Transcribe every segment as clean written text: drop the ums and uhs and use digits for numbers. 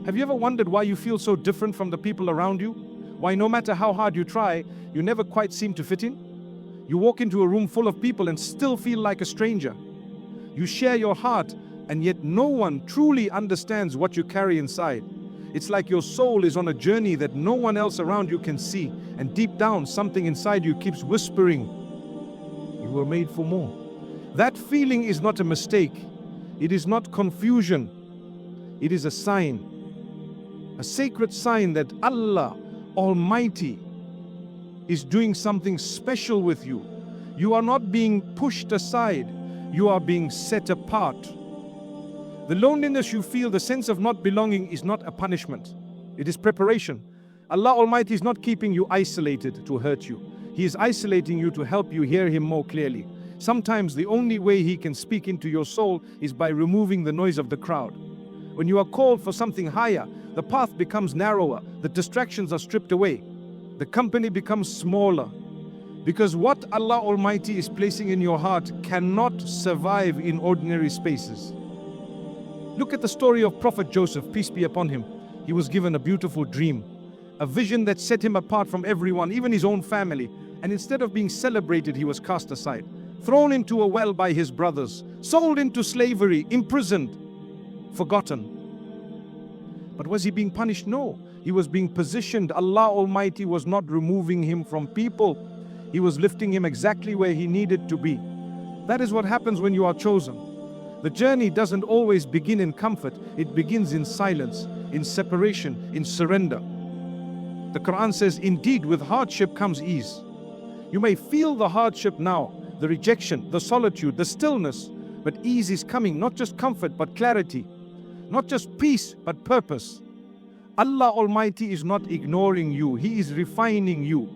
Have you ever wondered why you feel so different from the people around you? Why no matter how hard you try, you never quite seem to fit in? You walk into a room full of people and still feel like a stranger. You share your heart, and yet no one truly understands what you carry inside. It's like your soul is on a journey that no one else around you can see, and deep down, something inside you keeps whispering, you were made for more. That feeling is not a mistake. It is not confusion. It is a sign, a sacred sign that Allah Almighty is doing something special with you. You are not being pushed aside. You are being set apart. The loneliness you feel, the sense of not belonging, is not a punishment. It is preparation. Allah Almighty is not keeping you isolated to hurt you. He is isolating you to help you hear Him more clearly. Sometimes the only way He can speak into your soul is by removing the noise of the crowd. When you are called for something higher, the path becomes narrower, the distractions are stripped away, the company becomes smaller. Because what Allah Almighty is placing in your heart cannot survive in ordinary spaces. Look at the story of Prophet Joseph, peace be upon him. He was given a beautiful dream, a vision that set him apart from everyone, even his own family. And instead of being celebrated, he was cast aside, thrown into a well by his brothers, sold into slavery, imprisoned, forgotten. But was he being punished? No. He was being positioned. Allah Almighty was not removing him from people. He was lifting him exactly where he needed to be. That is what happens when you are chosen. The journey doesn't always begin in comfort. It begins in silence, in separation, in surrender. The Qur'an says, indeed, with hardship comes ease. You may feel the hardship now, the rejection, the solitude, the stillness, but ease is coming, not just comfort, but clarity. Not just peace, but purpose. Allah Almighty is not ignoring you. He is refining you.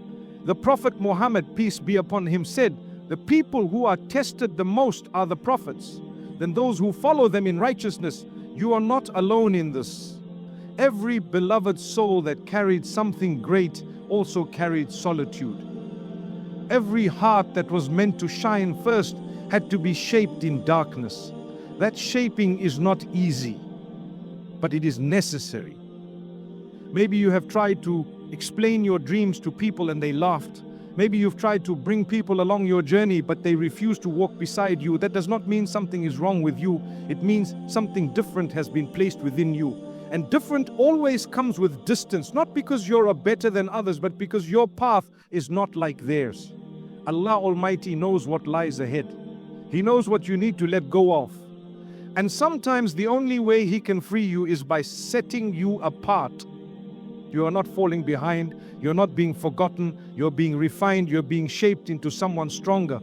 The Prophet Muhammad, peace be upon him, said, the people who are tested the most are the prophets. Then those who follow them in righteousness. You are not alone in this. Every beloved soul that carried something great also carried solitude. Every heart that was meant to shine first had to be shaped in darkness. That shaping is not easy, but it is necessary. Maybe you have tried to explain your dreams to people and they laughed. Maybe you've tried to bring people along your journey, but they refuse to walk beside you. That does not mean something is wrong with you. It means something different has been placed within you. And different always comes with distance, not because you're better than others, but because your path is not like theirs. Allah Almighty knows what lies ahead. He knows what you need to let go of. And sometimes the only way He can free you is by setting you apart. You are not falling behind. You're not being forgotten. You're being refined. You're being shaped into someone stronger,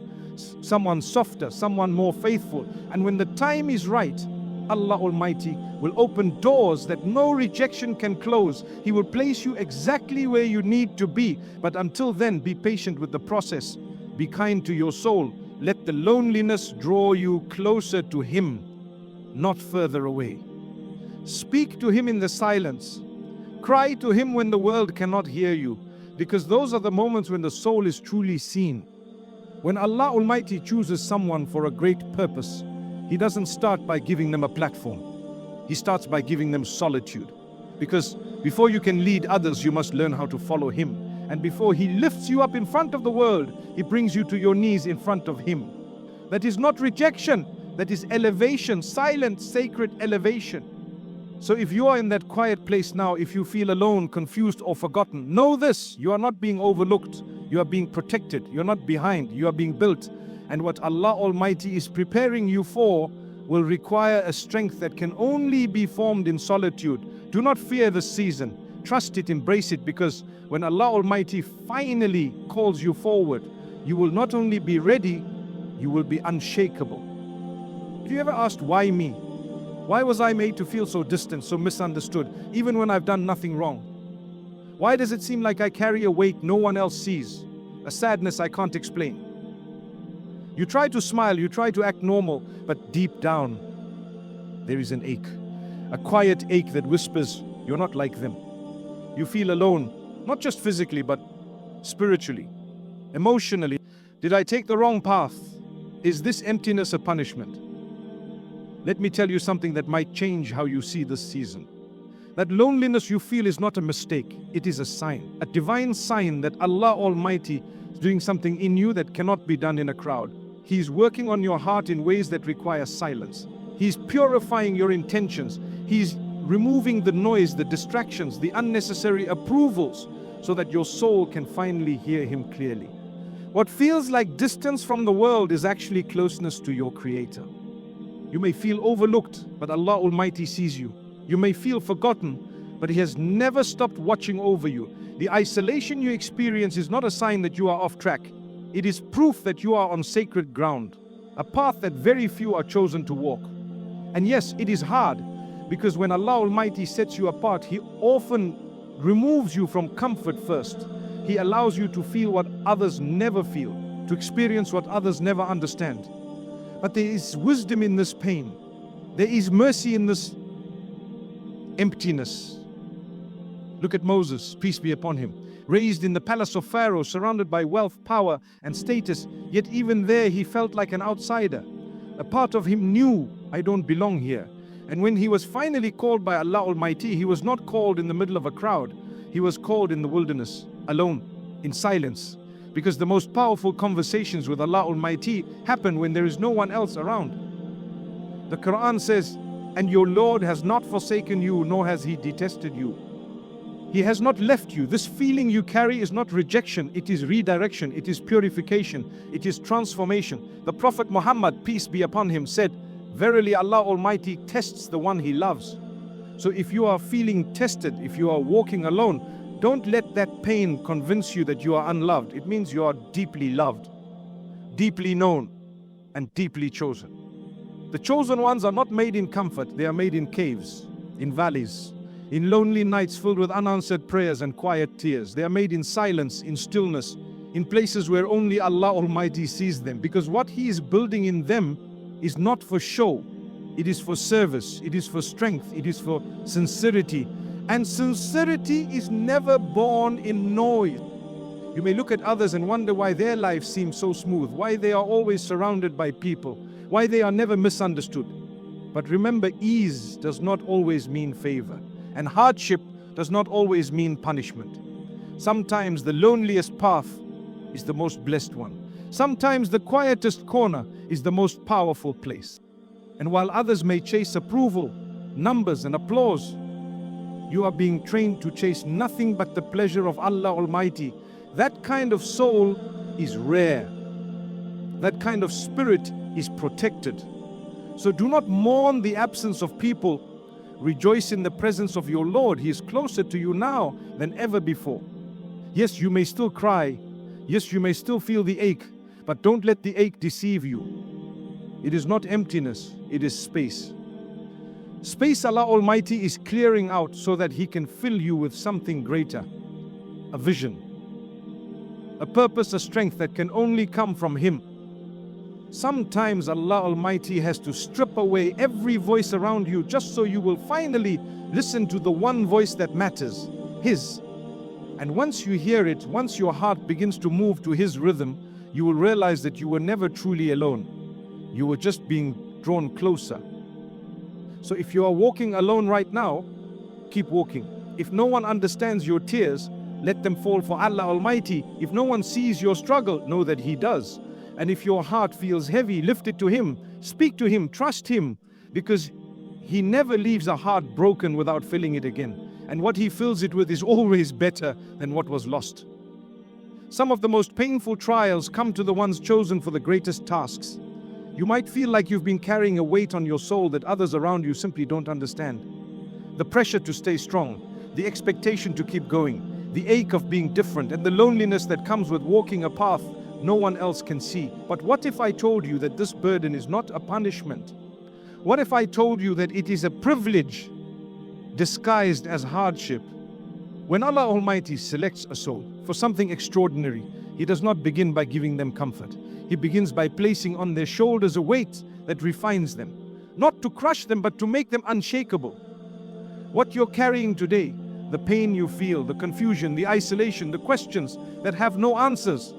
someone softer, someone more faithful. And when the time is right, Allah Almighty will open doors that no rejection can close. He will place you exactly where you need to be. But until then, be patient with the process. Be kind to your soul. Let the loneliness draw you closer to Him, not further away. Speak to Him in the silence. Cry to Him when the world cannot hear you, because those are the moments when the soul is truly seen. When Allah Almighty chooses someone for a great purpose, He doesn't start by giving them a platform. He starts by giving them solitude. Because before you can lead others, you must learn how to follow Him. And before He lifts you up in front of the world, He brings you to your knees in front of Him. That is not rejection, that is elevation, silent, sacred elevation. So if you are in that quiet place now, if you feel alone, confused or forgotten, know this, you are not being overlooked, you are being protected, you are not behind, you are being built. And what Allah Almighty is preparing you for will require a strength that can only be formed in solitude. Do not fear this season, trust it, embrace it, because when Allah Almighty finally calls you forward, you will not only be ready, you will be unshakable. Have you ever asked, why me? Why was I made to feel so distant, so misunderstood, even when I've done nothing wrong? Why does it seem like I carry a weight no one else sees, a sadness I can't explain? You try to smile, you try to act normal, but deep down, there is an ache, a quiet ache that whispers, you're not like them. You feel alone, not just physically, but spiritually, emotionally. Did I take the wrong path? Is this emptiness a punishment? Let me tell you something that might change how you see this season. That loneliness you feel is not a mistake, it is a sign, a divine sign that Allah Almighty is doing something in you that cannot be done in a crowd. He is working on your heart in ways that require silence. He is purifying your intentions. He is removing the noise, the distractions, the unnecessary approvals, so that your soul can finally hear Him clearly. What feels like distance from the world is actually closeness to your Creator. You may feel overlooked, but Allah Almighty sees you. You may feel forgotten, but He has never stopped watching over you. The isolation you experience is not a sign that you are off track. It is proof that you are on sacred ground, a path that very few are chosen to walk. And yes, it is hard, because when Allah Almighty sets you apart, He often removes you from comfort first. He allows you to feel what others never feel, to experience what others never understand. But there is wisdom in this pain. There is mercy in this emptiness. Look at Moses, peace be upon him, raised in the palace of Pharaoh, surrounded by wealth, power, and status, yet even there he felt like an outsider. A part of him knew, I don't belong here. And when he was finally called by Allah Almighty, he was not called in the middle of a crowd. He was called in the wilderness, alone, in silence. Because the most powerful conversations with Allah Almighty happen when there is no one else around. The Qur'an says, "And your Lord has not forsaken you, nor has He detested you." He has not left you. This feeling you carry is not rejection, it is redirection, it is purification, it is transformation. The Prophet Muhammad, peace be upon him, said, "Verily Allah Almighty tests the one He loves." So if you are feeling tested, if you are walking alone, don't let that pain convince you that you are unloved. It means you are deeply loved, deeply known, and deeply chosen. The chosen ones are not made in comfort, they are made in caves, in valleys, in lonely nights filled with unanswered prayers and quiet tears. They are made in silence, in stillness, in places where only Allah Almighty sees them. Because what He is building in them is not for show, it is for service, it is for strength, it is for sincerity. And sincerity is never born in noise. You may look at others and wonder why their lives seem so smooth, why they are always surrounded by people, why they are never misunderstood. But remember, ease does not always mean favor, and hardship does not always mean punishment. Sometimes the loneliest path is the most blessed one. Sometimes the quietest corner is the most powerful place. And while others may chase approval, numbers, and applause, you are being trained to chase nothing but the pleasure of Allah Almighty. That kind of soul is rare. That kind of spirit is protected. So do not mourn the absence of people. Rejoice in the presence of your Lord. He is closer to you now than ever before. Yes, you may still cry. Yes, you may still feel the ache, but don't let the ache deceive you. It is not emptiness, it is space. Space Allah Almighty is clearing out so that He can fill you with something greater. A vision, a purpose, a strength that can only come from Him. Sometimes Allah Almighty has to strip away every voice around you just so you will finally listen to the one voice that matters, His. And once you hear it, once your heart begins to move to His rhythm, you will realize that you were never truly alone. You were just being drawn closer. So if you are walking alone right now, keep walking. If no one understands your tears, let them fall for Allah Almighty. If no one sees your struggle, know that He does. And if your heart feels heavy, lift it to Him, speak to Him, trust Him, because He never leaves a heart broken without filling it again. And what He fills it with is always better than what was lost. Some of the most painful trials come to the ones chosen for the greatest tasks. You might feel like you've been carrying a weight on your soul that others around you simply don't understand. The pressure to stay strong, the expectation to keep going, the ache of being different, and the loneliness that comes with walking a path no one else can see. But what if I told you that this burden is not a punishment? What if I told you that it is a privilege disguised as hardship? When Allah Almighty selects a soul for something extraordinary, He does not begin by giving them comfort. He begins by placing on their shoulders a weight that refines them, not to crush them, but to make them unshakable. What you're carrying today, the pain you feel, the confusion, the isolation, the questions that have no answers,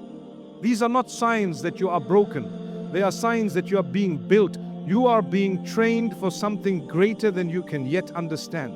these are not signs that you are broken. They are signs that you are being built. You are being trained for something greater than you can yet understand.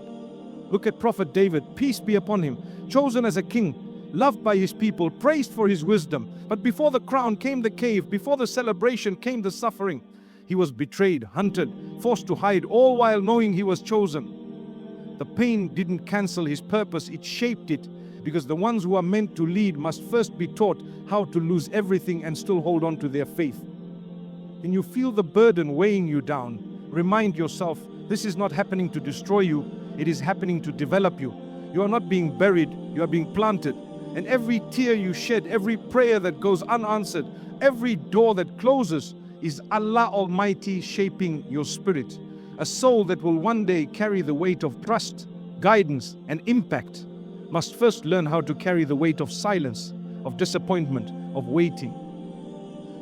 Look at Prophet David, peace be upon him, chosen as a king, loved by his people, praised for his wisdom. But before the crown came the cave, before the celebration came the suffering. He was betrayed, hunted, forced to hide, all while knowing he was chosen. The pain didn't cancel his purpose, it shaped it, because the ones who are meant to lead must first be taught how to lose everything and still hold on to their faith. When you feel the burden weighing you down, remind yourself, this is not happening to destroy you, it is happening to develop you. You are not being buried, you are being planted. And every tear you shed, every prayer that goes unanswered, every door that closes is Allah Almighty shaping your spirit. A soul that will one day carry the weight of trust, guidance, and impact must first learn how to carry the weight of silence, of disappointment, of waiting.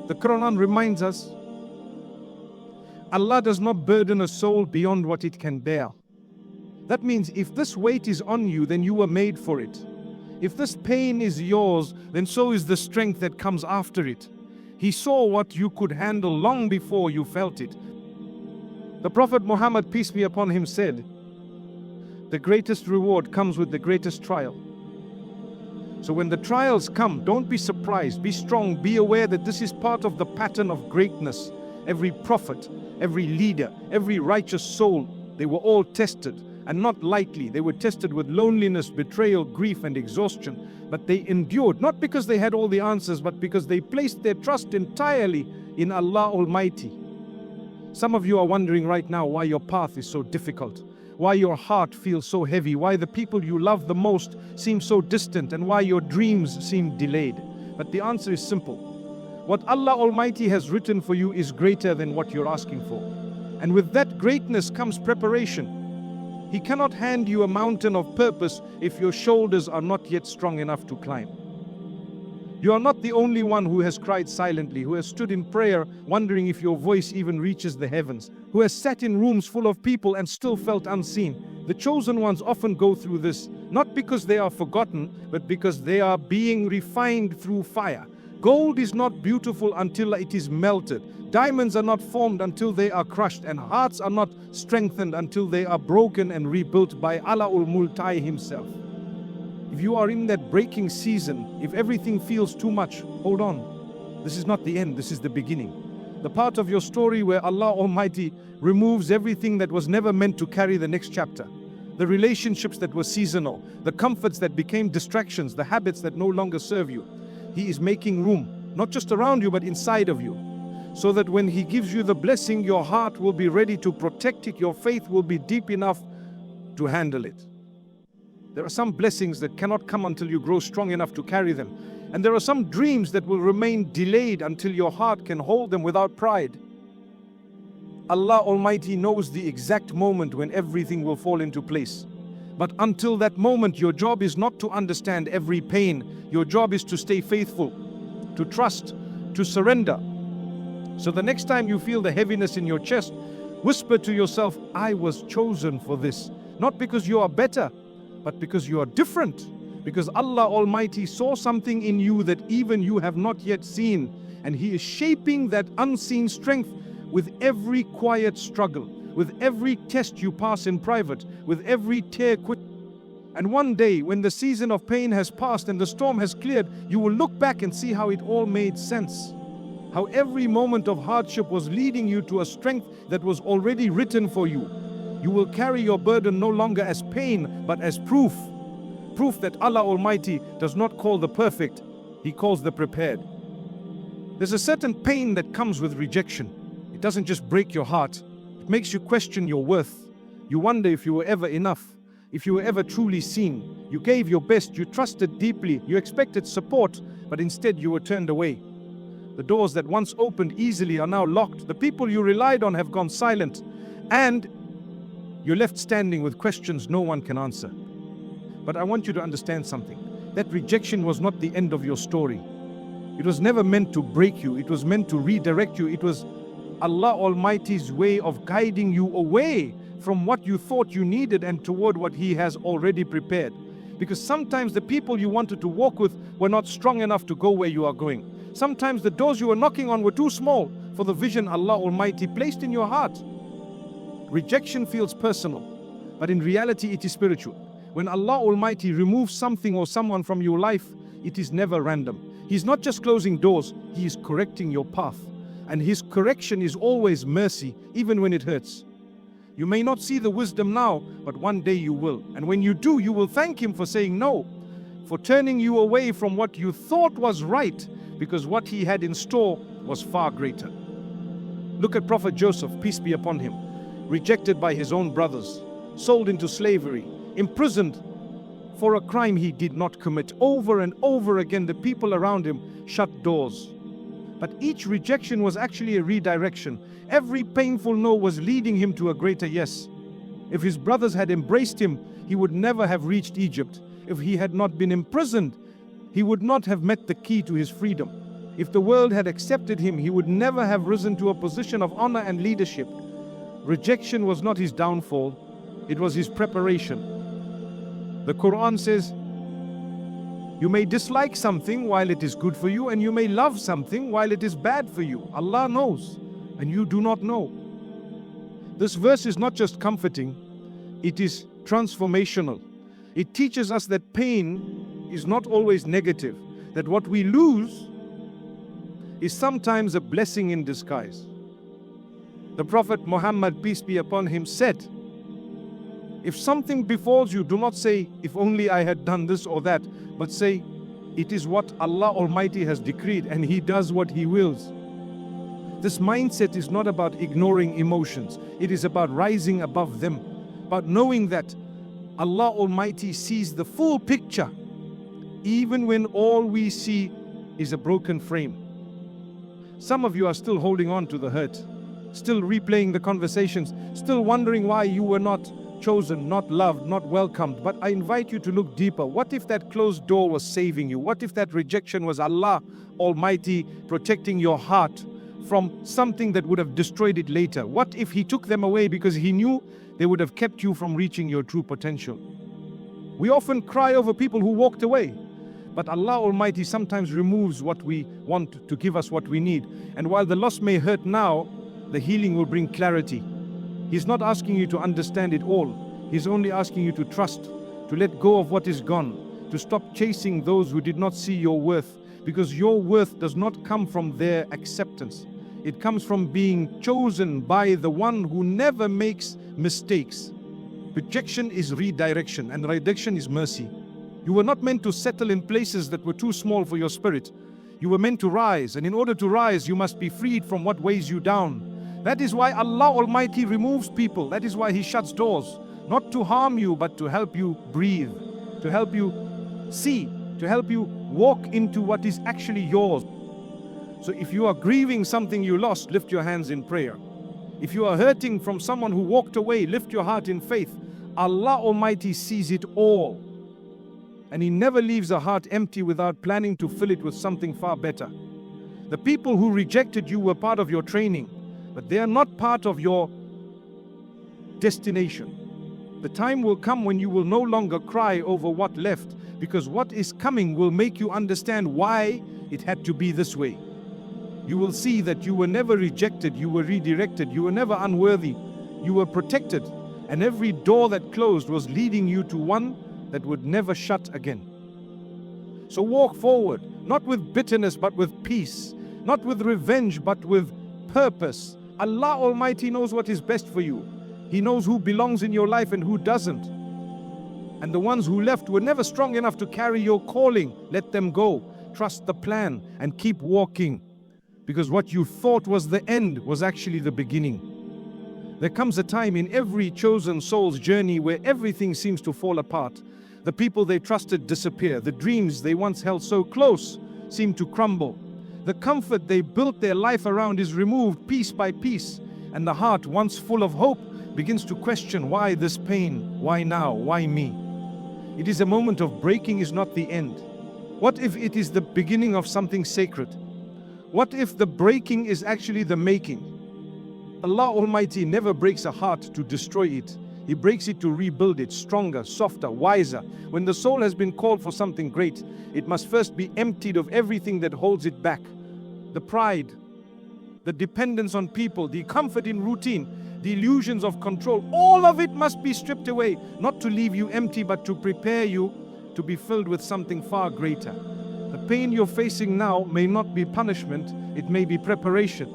The Quran reminds us, Allah does not burden a soul beyond what it can bear. That means if this weight is on you, then you were made for it. If this pain is yours, then so is the strength that comes after it. He saw what you could handle long before you felt it. The Prophet Muhammad, peace be upon him, said, the greatest reward comes with the greatest trial. So when the trials come, don't be surprised, be strong, be aware that this is part of the pattern of greatness. Every prophet, every leader, every righteous soul, they were all tested. And not lightly, they were tested with loneliness, betrayal, grief, and exhaustion. But they endured, not because they had all the answers, but because they placed their trust entirely in Allah Almighty. Some of you are wondering right now why your path is so difficult, why your heart feels so heavy, why the people you love the most seem so distant, and why your dreams seem delayed. But the answer is simple. What Allah Almighty has written for you is greater than what you're asking for. And with that greatness comes preparation. He cannot hand you a mountain of purpose if your shoulders are not yet strong enough to climb. You are not the only one who has cried silently, who has stood in prayer wondering if your voice even reaches the heavens, who has sat in rooms full of people and still felt unseen. The chosen ones often go through this, not because they are forgotten, but because they are being refined through fire. Gold is not beautiful until it is melted. Diamonds are not formed until they are crushed, and hearts are not strengthened until they are broken and rebuilt by Allah Multai himself. If you are in that breaking season, if everything feels too much, hold on. This is not the end, this is the beginning. The part of your story where Allah Almighty removes everything that was never meant to carry the next chapter. The relationships that were seasonal, the comforts that became distractions, the habits that no longer serve you. He is making room, not just around you, but inside of you. So that when He gives you the blessing, your heart will be ready to protect it, your faith will be deep enough to handle it. There are some blessings that cannot come until you grow strong enough to carry them. And there are some dreams that will remain delayed until your heart can hold them without pride. Allah Almighty knows the exact moment when everything will fall into place. But until that moment, your job is not to understand every pain. Your job is to stay faithful, to trust, to surrender. So the next time you feel the heaviness in your chest, whisper to yourself, I was chosen for this. Not because you are better, but because you are different. Because Allah Almighty saw something in you that even you have not yet seen. And He is shaping that unseen strength with every quiet struggle, with every test you pass in private, with every tear quit. And one day, when the season of pain has passed and the storm has cleared, you will look back and see how it all made sense. How every moment of hardship was leading you to a strength that was already written for you. You will carry your burden no longer as pain, but as proof. Proof that Allah Almighty does not call the perfect, He calls the prepared. There's a certain pain that comes with rejection. It doesn't just break your heart, it makes you question your worth. You wonder if you were ever enough, if you were ever truly seen. You gave your best, you trusted deeply, you expected support, but instead you were turned away. The doors that once opened easily are now locked. The people you relied on have gone silent. And you're left standing with questions no one can answer. But I want you to understand something. That rejection was not the end of your story. It was never meant to break you. It was meant to redirect you. It was Allah Almighty's way of guiding you away from what you thought you needed and toward what He has already prepared. Because sometimes the people you wanted to walk with were not strong enough to go where you are going. Sometimes the doors you were knocking on were too small for the vision Allah Almighty placed in your heart. Rejection feels personal. But in reality, it is spiritual. When Allah Almighty removes something or someone from your life, it is never random. He's not just closing doors, He is correcting your path. And His correction is always mercy, even when it hurts. You may not see the wisdom now, but one day you will. And when you do, you will thank Him for saying no, for turning you away from what you thought was right, because what He had in store was far greater. Look at Prophet Joseph, peace be upon him, rejected by his own brothers, sold into slavery, imprisoned for a crime he did not commit. Over and over again, the people around him shut doors. But each rejection was actually a redirection. Every painful no was leading him to a greater yes. If his brothers had embraced him, he would never have reached Egypt. If he had not been imprisoned, he would not have met the key to his freedom. If the world had accepted him, he would never have risen to a position of honor and leadership. Rejection was not his downfall, it was his preparation. The Qur'an says, you may dislike something while it is good for you, and you may love something while it is bad for you. Allah knows, and you do not know. This verse is not just comforting, it is transformational. It teaches us that pain is not always negative, that what we lose is sometimes a blessing in disguise. The Prophet Muhammad, peace be upon him, said, if something befalls you, do not say, if only I had done this or that, but say, it is what Allah Almighty has decreed, and He does what He wills. This mindset is not about ignoring emotions. It is about rising above them, about knowing that Allah Almighty sees the full picture, even when all we see is a broken frame. Some of you are still holding on to the hurt, still replaying the conversations, still wondering why you were not chosen, not loved, not welcomed. But I invite you to look deeper. What if that closed door was saving you? What if that rejection was Allah Almighty protecting your heart from something that would have destroyed it later? What if He took them away because He knew they would have kept you from reaching your true potential? We often cry over people who walked away, but Allah Almighty sometimes removes what we want to give us what we need. And while the loss may hurt now, the healing will bring clarity. He's not asking you to understand it all. He's only asking you to trust, to let go of what is gone, to stop chasing those who did not see your worth, because your worth does not come from their acceptance. It comes from being chosen by the one who never makes mistakes. Rejection is redirection, and redirection is mercy. You were not meant to settle in places that were too small for your spirit. You were meant to rise, and in order to rise, you must be freed from what weighs you down. That is why Allah Almighty removes people. That is why He shuts doors. Not to harm you, but to help you breathe, to help you see, to help you walk into what is actually yours. So if you are grieving something you lost, lift your hands in prayer. If you are hurting from someone who walked away, lift your heart in faith. Allah Almighty sees it all. And He never leaves a heart empty without planning to fill it with something far better. The people who rejected you were part of your training, but they are not part of your destination. The time will come when you will no longer cry over what left, because what is coming will make you understand why it had to be this way. You will see that you were never rejected, you were redirected, you were never unworthy, you were protected, and every door that closed was leading you to one that would never shut again. So walk forward, not with bitterness but with peace, not with revenge but with purpose. Allah Almighty knows what is best for you. He knows who belongs in your life and who doesn't. And the ones who left were never strong enough to carry your calling. Let them go. Trust the plan and keep walking. Because what you thought was the end was actually the beginning. There comes a time in every chosen soul's journey where everything seems to fall apart. The people they trusted disappear. The dreams they once held so close seem to crumble. The comfort they built their life around is removed piece by piece. And the heart, once full of hope, begins to question, why this pain? Why now? Why me? It is a moment of breaking is not the end. What if it is the beginning of something sacred? What if the breaking is actually the making? Allah Almighty never breaks a heart to destroy it. He breaks it to rebuild it stronger, softer, wiser. When the soul has been called for something great, it must first be emptied of everything that holds it back. The pride, the dependence on people, the comfort in routine, the illusions of control, all of it must be stripped away, not to leave you empty, but to prepare you to be filled with something far greater. The pain you're facing now may not be punishment, it may be preparation.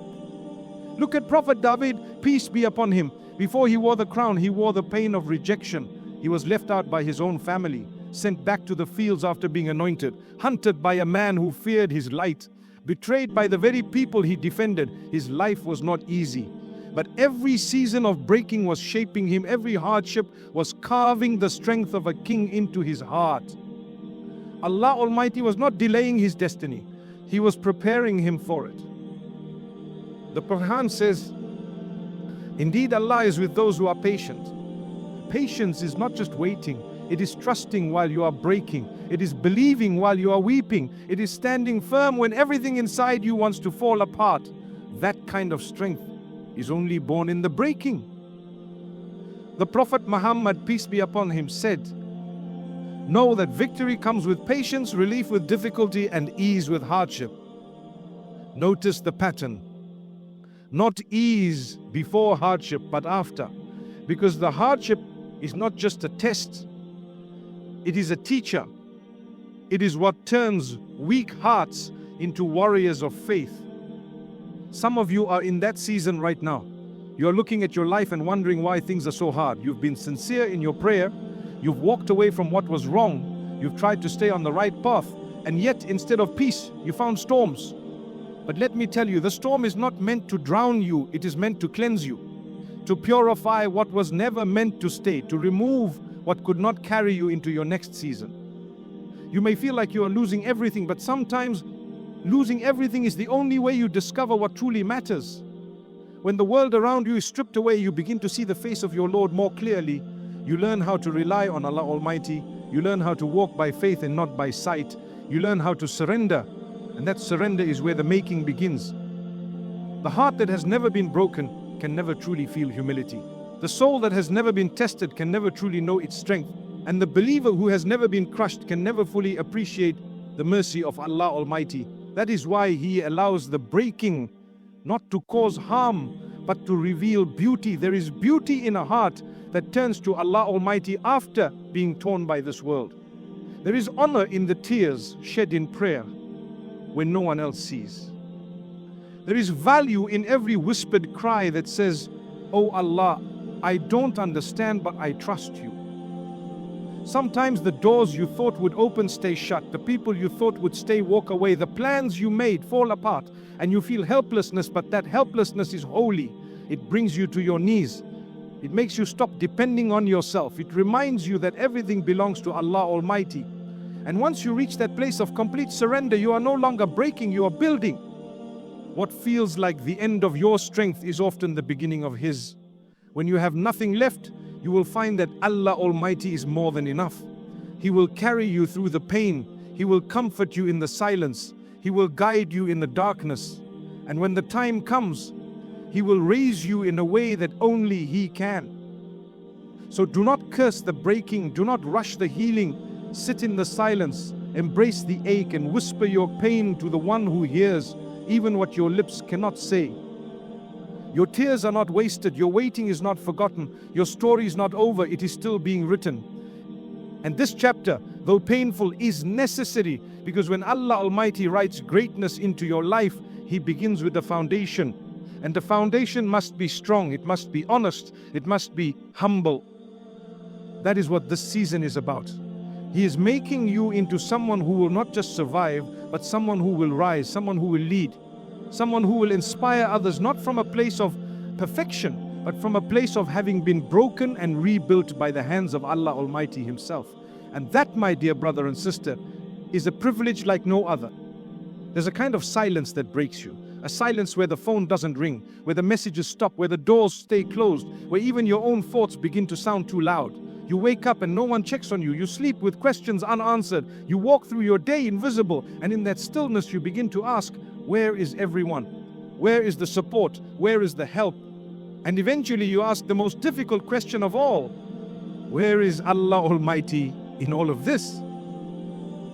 Look at Prophet David, peace be upon him. Before he wore the crown, he wore the pain of rejection. He was left out by his own family, sent back to the fields after being anointed, hunted by a man who feared his light, betrayed by the very people he defended. His life was not easy. But every season of breaking was shaping him. Every hardship was carving the strength of a king into his heart. Allah Almighty was not delaying his destiny. He was preparing him for it. The Quran says, indeed Allah is with those who are patient. Patience is not just waiting. It is trusting while you are breaking. It is believing while you are weeping. It is standing firm when everything inside you wants to fall apart. That kind of strength is only born in the breaking. The Prophet Muhammad, peace be upon him, said, know that victory comes with patience, relief with difficulty, and ease with hardship. Notice the pattern. Not ease before hardship, but after. Because the hardship is not just a test, it is a teacher. It is what turns weak hearts into warriors of faith. Some of you are in that season right now. You're looking at your life and wondering why things are so hard. You've been sincere in your prayer. You've walked away from what was wrong. You've tried to stay on the right path. And yet, instead of peace, you found storms. But let me tell you, the storm is not meant to drown you. It is meant to cleanse you, to purify what was never meant to stay, to remove what could not carry you into your next season. You may feel like you are losing everything, but sometimes losing everything is the only way you discover what truly matters. When the world around you is stripped away, you begin to see the face of your Lord more clearly. You learn how to rely on Allah Almighty. You learn how to walk by faith and not by sight. You learn how to surrender, and that surrender is where the making begins. The heart that has never been broken can never truly feel humility. The soul that has never been tested can never truly know its strength. And the believer who has never been crushed can never fully appreciate the mercy of Allah Almighty. That is why He allows the breaking not to cause harm, but to reveal beauty. There is beauty in a heart that turns to Allah Almighty after being torn by this world. There is honor in the tears shed in prayer when no one else sees. There is value in every whispered cry that says, "Oh Allah, I don't understand, but I trust you." Sometimes the doors you thought would open stay shut. The people you thought would stay walk away. The plans you made fall apart and you feel helplessness, but that helplessness is holy. It brings you to your knees. It makes you stop depending on yourself. It reminds you that everything belongs to Allah Almighty. And once you reach that place of complete surrender, you are no longer breaking, you are building. What feels like the end of your strength is often the beginning of His. When you have nothing left, you will find that Allah Almighty is more than enough. He will carry you through the pain. He will comfort you in the silence. He will guide you in the darkness. And when the time comes, He will raise you in a way that only He can. So do not curse the breaking. Do not rush the healing. Sit in the silence. Embrace the ache and whisper your pain to the one who hears, even what your lips cannot say. Your tears are not wasted. Your waiting is not forgotten. Your story is not over. It is still being written. And this chapter, though painful, is necessary, because when Allah Almighty writes greatness into your life, He begins with the foundation. And the foundation must be strong. It must be honest. It must be humble. That is what this season is about. He is making you into someone who will not just survive, but someone who will rise, someone who will lead. Someone who will inspire others, not from a place of perfection, but from a place of having been broken and rebuilt by the hands of Allah Almighty Himself. And that, my dear brother and sister, is a privilege like no other. There's a kind of silence that breaks you. A silence where the phone doesn't ring, where the messages stop, where the doors stay closed, where even your own thoughts begin to sound too loud. You wake up and no one checks on you. You sleep with questions unanswered. You walk through your day invisible. And in that stillness you begin to ask, where is everyone? Where is the support? Where is the help? And eventually you ask the most difficult question of all, where is Allah Almighty in all of this?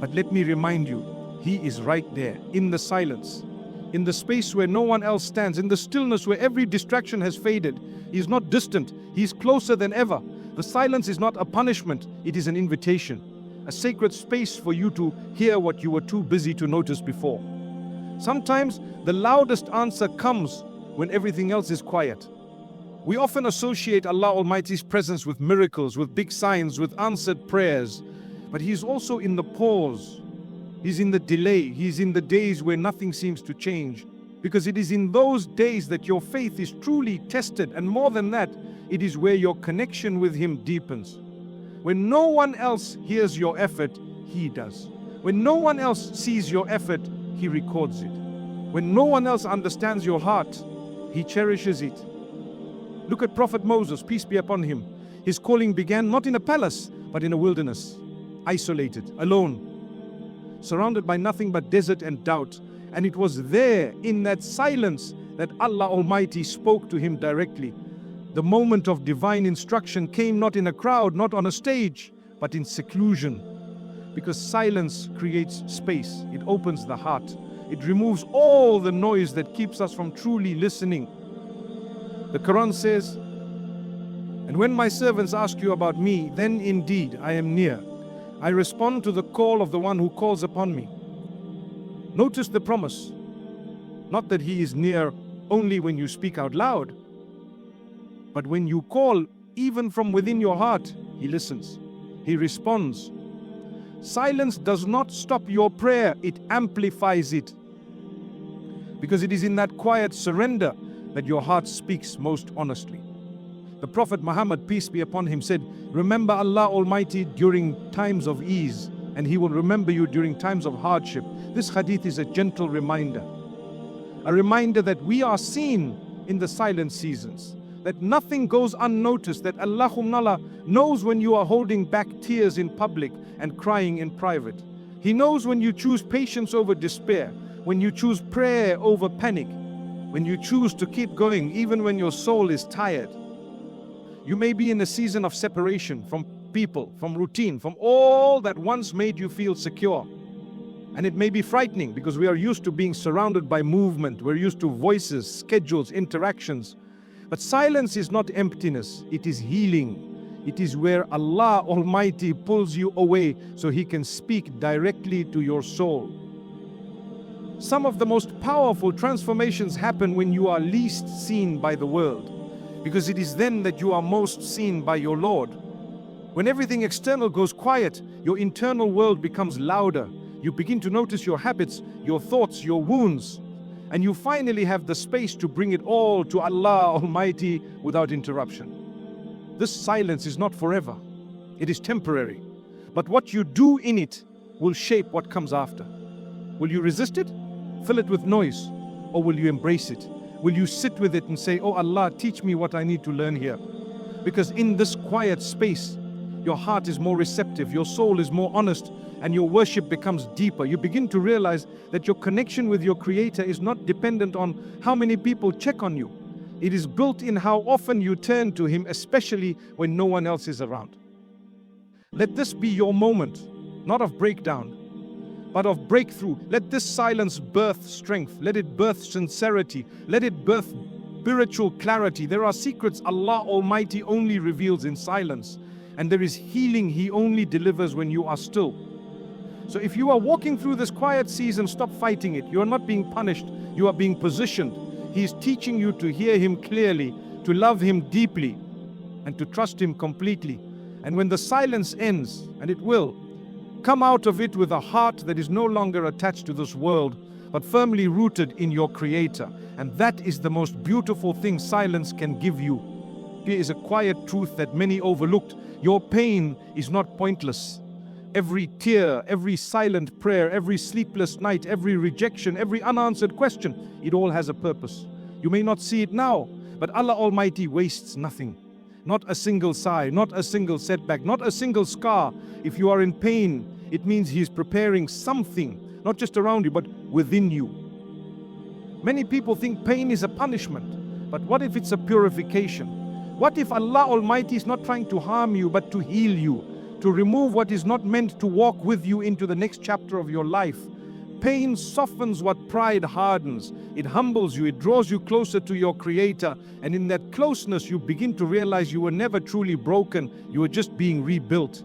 But let me remind you, He is right there in the silence. In the space where no one else stands, in the stillness where every distraction has faded, He is not distant, He is closer than ever. The silence is not a punishment, it is an invitation, a sacred space for you to hear what you were too busy to notice before. Sometimes the loudest answer comes when everything else is quiet. We often associate Allah Almighty's presence with miracles, with big signs, with answered prayers. But He is also in the pause. He's in the delay. He's in the days where nothing seems to change. Because it is in those days that your faith is truly tested. And more than that, it is where your connection with Him deepens. When no one else hears your effort, He does. When no one else sees your effort, He records it. When no one else understands your heart, He cherishes it. Look at Prophet Moses, peace be upon him. His calling began not in a palace, but in a wilderness, isolated, alone, surrounded by nothing but desert and doubt. And it was there, in that silence, that Allah Almighty spoke to him directly. The moment of divine instruction came not in a crowd, not on a stage, but in seclusion. Because silence creates space, it opens the heart. It removes all the noise that keeps us from truly listening. The Quran says, "And when my servants ask you about me, then indeed I am near. I respond to the call of the one who calls upon me." Notice the promise. Not that He is near only when you speak out loud, but when you call, even from within your heart, He listens. He responds. Silence does not stop your prayer, it amplifies it. Because it is in that quiet surrender that your heart speaks most honestly. The Prophet Muhammad, peace be upon him, said, "Remember Allah Almighty during times of ease, and He will remember you during times of hardship." This hadith is a gentle reminder. A reminder that we are seen in the silent seasons, that nothing goes unnoticed, that Allah knows when you are holding back tears in public and crying in private. He knows when you choose patience over despair, when you choose prayer over panic, when you choose to keep going even when your soul is tired. You may be in a season of separation from people, from routine, from all that once made you feel secure. And it may be frightening because we are used to being surrounded by movement, we're used to voices, schedules, interactions. But silence is not emptiness, it is healing. It is where Allah Almighty pulls you away so He can speak directly to your soul. Some of the most powerful transformations happen when you are least seen by the world, because it is then that you are most seen by your Lord. When everything external goes quiet, your internal world becomes louder. You begin to notice your habits, your thoughts, your wounds, and you finally have the space to bring it all to Allah Almighty without interruption. This silence is not forever. It is temporary. But what you do in it will shape what comes after. Will you resist it? Fill it with noise? Or will you embrace it? Will you sit with it and say, "Oh Allah, teach me what I need to learn here"? Because in this quiet space, your heart is more receptive, your soul is more honest, and your worship becomes deeper. You begin to realize that your connection with your Creator is not dependent on how many people check on you. It is built in how often you turn to Him, especially when no one else is around. Let this be your moment, not of breakdown, but of breakthrough. Let this silence birth strength. Let it birth sincerity. Let it birth spiritual clarity. There are secrets Allah Almighty only reveals in silence. And there is healing He only delivers when you are still. So if you are walking through this quiet season, stop fighting it. You are not being punished. You are being positioned. He is teaching you to hear Him clearly, to love Him deeply, and to trust Him completely. And when the silence ends, and it will, come out of it with a heart that is no longer attached to this world, but firmly rooted in your Creator. And that is the most beautiful thing silence can give you. Here is a quiet truth that many overlooked. Your pain is not pointless. Every tear, every silent prayer, every sleepless night, every rejection, every unanswered question, it all has a purpose. You may not see it now, but Allah Almighty wastes nothing. Not a single sigh, not a single setback, not a single scar. If you are in pain, it means He is preparing something, not just around you, but within you. Many people think pain is a punishment, but what if it's a purification? What if Allah Almighty is not trying to harm you, but to heal you, to remove what is not meant to walk with you into the next chapter of your life? Pain softens what pride hardens. It humbles you, it draws you closer to your Creator, and in that closeness you begin to realize you were never truly broken, you were just being rebuilt.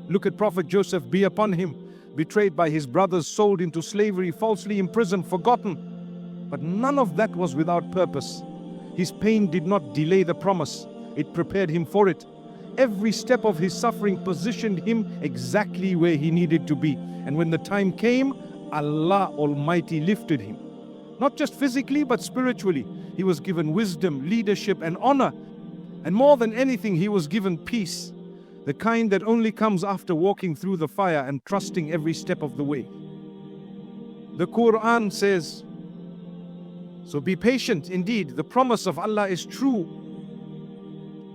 Look at Prophet Joseph, be upon him, betrayed by his brothers, sold into slavery, falsely imprisoned, forgotten. But none of that was without purpose. His pain did not delay the promise, it prepared him for it. Every step of his suffering positioned him exactly where he needed to be. And when the time came, Allah Almighty lifted him. Not just physically, but spiritually. He was given wisdom, leadership, and honor. And more than anything, he was given peace. The kind that only comes after walking through the fire and trusting every step of the way. The Qur'an says, so be patient. Indeed, the promise of Allah is true.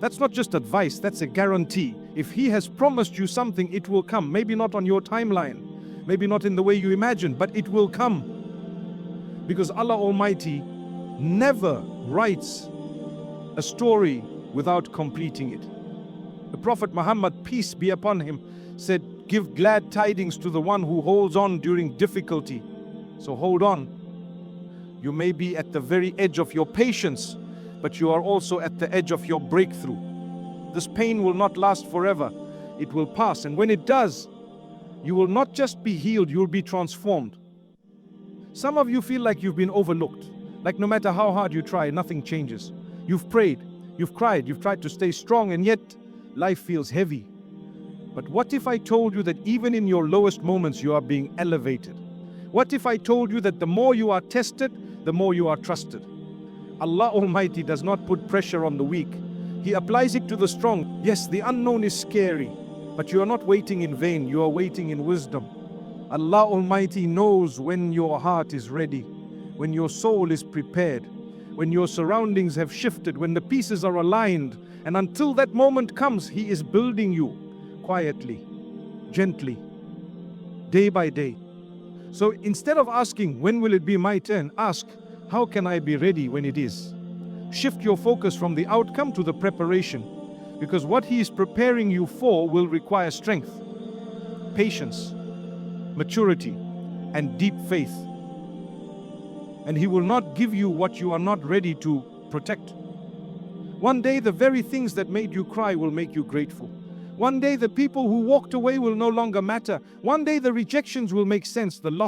That's not just advice, that's a guarantee. If He has promised you something, it will come. Maybe not on your timeline, maybe not in the way you imagine, but it will come. Because Allah Almighty never writes a story without completing it. The Prophet Muhammad, peace be upon him, said, give glad tidings to the one who holds on during difficulty. So hold on. You may be at the very edge of your patience, but you are also at the edge of your breakthrough. This pain will not last forever. It will pass, and when it does, you will not just be healed, you will be transformed. Some of you feel like you've been overlooked, like no matter how hard you try, nothing changes. You've prayed, you've cried, you've tried to stay strong, and yet life feels heavy. But what if I told you that even in your lowest moments you are being elevated? What if I told you that the more you are tested, the more you are trusted? Allah Almighty does not put pressure on the weak. He applies it to the strong. Yes, the unknown is scary, but you are not waiting in vain. You are waiting in wisdom. Allah Almighty knows when your heart is ready, when your soul is prepared, when your surroundings have shifted, when the pieces are aligned. And until that moment comes, He is building you quietly, gently, day by day. So instead of asking, when will it be my turn? Ask, how can I be ready when it is? Shift your focus from the outcome to the preparation, because what He is preparing you for will require strength, patience, maturity, and deep faith. And He will not give you what you are not ready to protect. One day, the very things that made you cry will make you grateful. One day, the people who walked away will no longer matter. One day, the rejections will make sense. The